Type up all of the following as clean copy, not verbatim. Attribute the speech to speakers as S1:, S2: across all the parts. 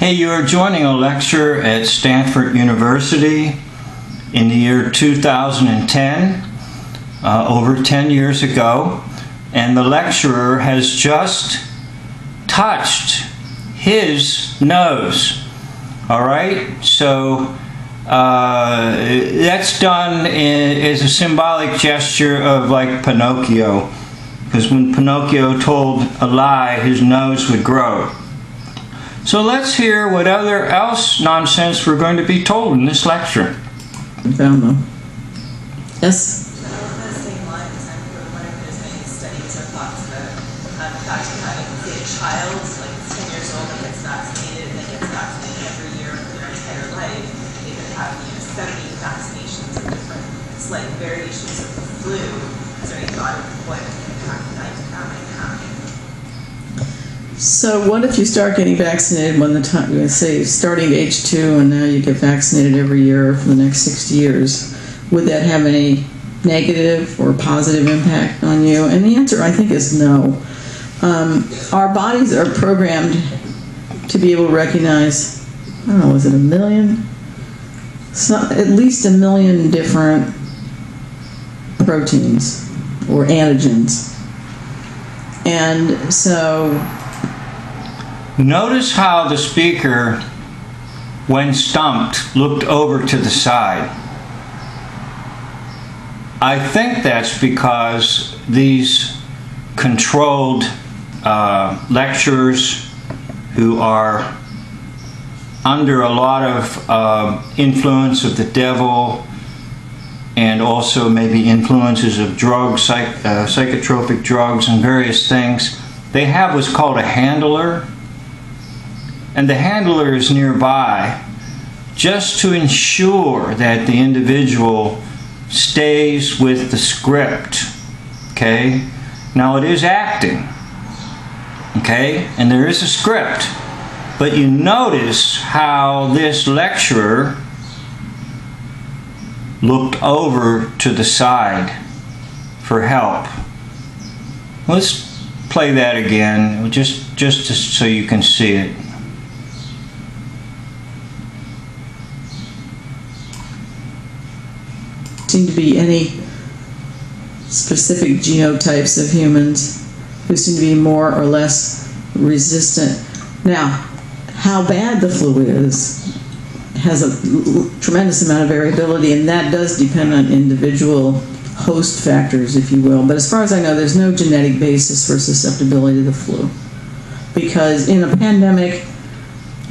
S1: Hey, you are joining a lecture at Stanford University in the year 2010, over 10 years ago, and the lecturer has just touched his nose. All right, so that's done as a symbolic gesture of like Pinocchio, because when Pinocchio told a lie, his nose would grow. So let's hear what other else nonsense we're going to be told in this lecture.
S2: Found them. Yes?
S3: Along those same lines, I'm wondering if there's any studies or thoughts about actually having, say, a child, like 10 years old, that gets vaccinated, and then gets vaccinated every year for their entire life. They could have 70 vaccinations of different slight variations of the flu. Is there any thought of what impact that might have?
S2: So what if you start getting vaccinated when the time, say starting age 2 and now you get vaccinated every year for the next 60 years? Would that have any negative or positive impact on you? And the answer, I think, is no. Our bodies are programmed to be able to recognize, I don't know, is it 1 million? At least 1 million different proteins or antigens. And so
S1: notice how the speaker, when stumped, looked over to the side. I think that's because these controlled lecturers who are under a lot of influence of the devil and also maybe influences of drugs, psychotropic drugs and various things, they have what's called a handler. And the handler is nearby just to ensure that the individual stays with the script, okay? Now it is acting, okay? And there is a script. But you notice how this lecturer looked over to the side for help. Let's play that again, just so you can see it.
S2: Seem to be any specific genotypes of humans who seem to be more or less resistant. Now, how bad the flu is has a tremendous amount of variability, and that does depend on individual host factors, if you will. But as far as I know, there's no genetic basis for susceptibility to the flu. Because in a pandemic,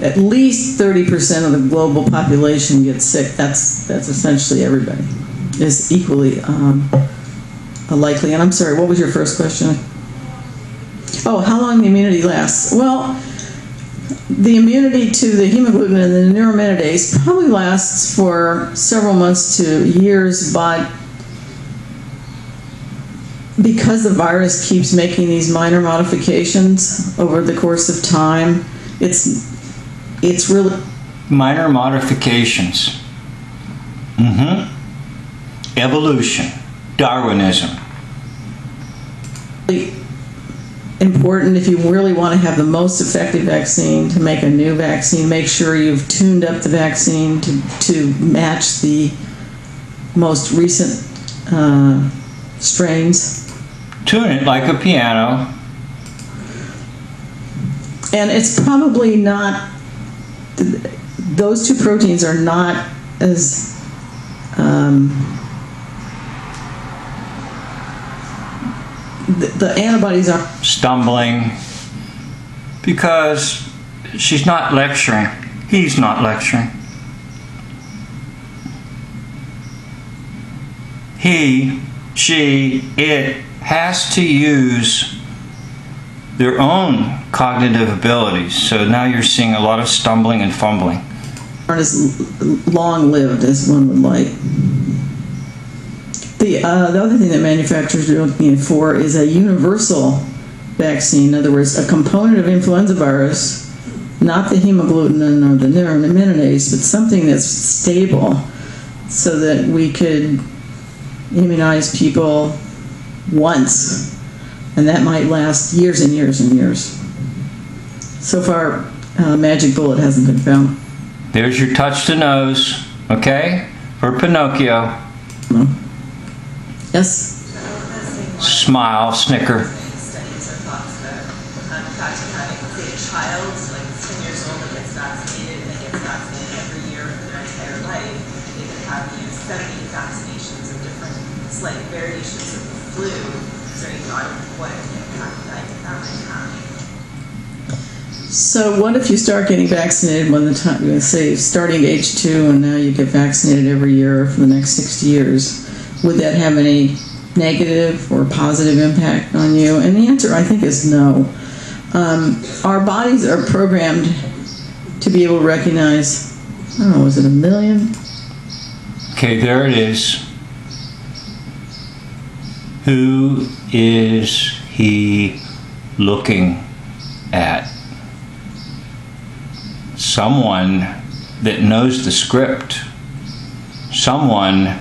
S2: at least 30% of the global population gets sick. That's essentially everybody. Is equally likely. And I'm sorry, what was your first question? Oh, how long the immunity lasts? Well, the immunity to the hemagglutinin and the neuraminidase probably lasts for several months to years, but because the virus keeps making these minor modifications over the course of time, it's really...
S1: Minor modifications. Evolution, Darwinism.
S2: Important if you really want to have the most effective vaccine to make a new vaccine. Make sure you've tuned up the vaccine to match the most recent strains.
S1: Tune it like a piano.
S2: And it's probably not, those two proteins are not as the antibodies are
S1: stumbling because she's not lecturing. He's not lecturing. He, she, it has to use their own cognitive abilities. So now you're seeing a lot of stumbling and fumbling.
S2: Aren't as long-lived as one would like. The other thing that manufacturers are looking for is a universal vaccine. In other words, a component of influenza virus, not the hemagglutinin or the neuraminidase, but something that's stable so that we could immunize people once, and that might last years and years and years. So far, magic bullet hasn't been found.
S1: There's your touch the nose, okay? For Pinocchio.
S2: No. Yes?
S1: Smile, snicker.
S3: Studies or thoughts about the fact of having, say, a child, like 10 years old, that gets vaccinated and then gets vaccinated every year for their entire life. They could have 70 vaccinations of different slight variations of the flu. Is there any thought of what impact that might have?
S2: So what if you start getting vaccinated when the time, say, starting at age 2 and now you get vaccinated every year for the next 60 years? Would that have any negative or positive impact on you? And the answer, I think, is no. Our bodies are programmed to be able to recognize, I don't know, was it 1 million?
S1: Okay, there it is. Who is he looking at? Someone that knows the script. Someone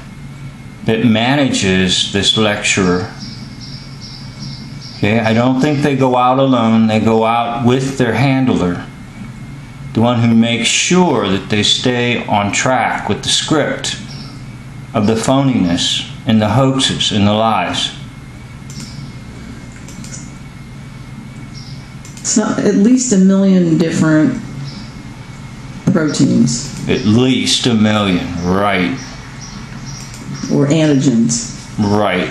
S1: that manages this lecturer. Okay, I don't think they go out alone. They go out with their handler, the one who makes sure that they stay on track with the script of the phoniness and the hoaxes and the lies.
S2: So at least 1 million different proteins
S1: At least 1 million, right,
S2: or antigens.
S1: right.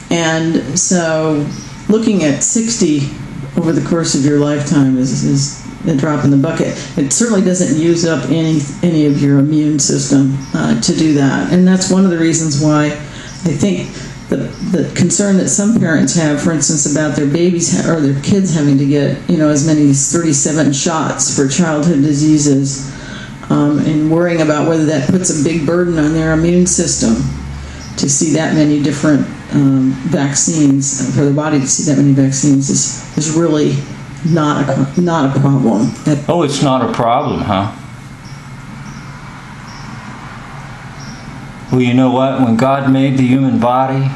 S2: And so looking at 60 over the course of your lifetime is a drop in the bucket. It certainly doesn't use up any of your immune system to do that. And that's one of the reasons why I think the concern that some parents have, for instance, about their babies or their kids having to get, as many as 37 shots for childhood diseases, and worrying about whether that puts a big burden on their immune system to see that many different vaccines, for the body to see that many vaccines is really not a problem.
S1: Oh, it's not a problem, huh? Well, you know what? When God made the human body,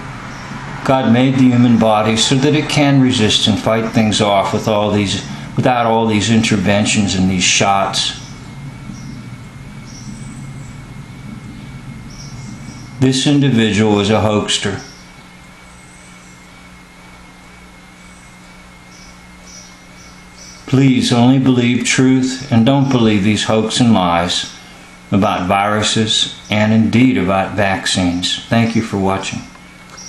S1: God made the human body so that it can resist and fight things off without all these interventions and these shots. This individual is a hoaxer. Please only believe truth and don't believe these hoax and lies about viruses and indeed about vaccines. Thank you for watching.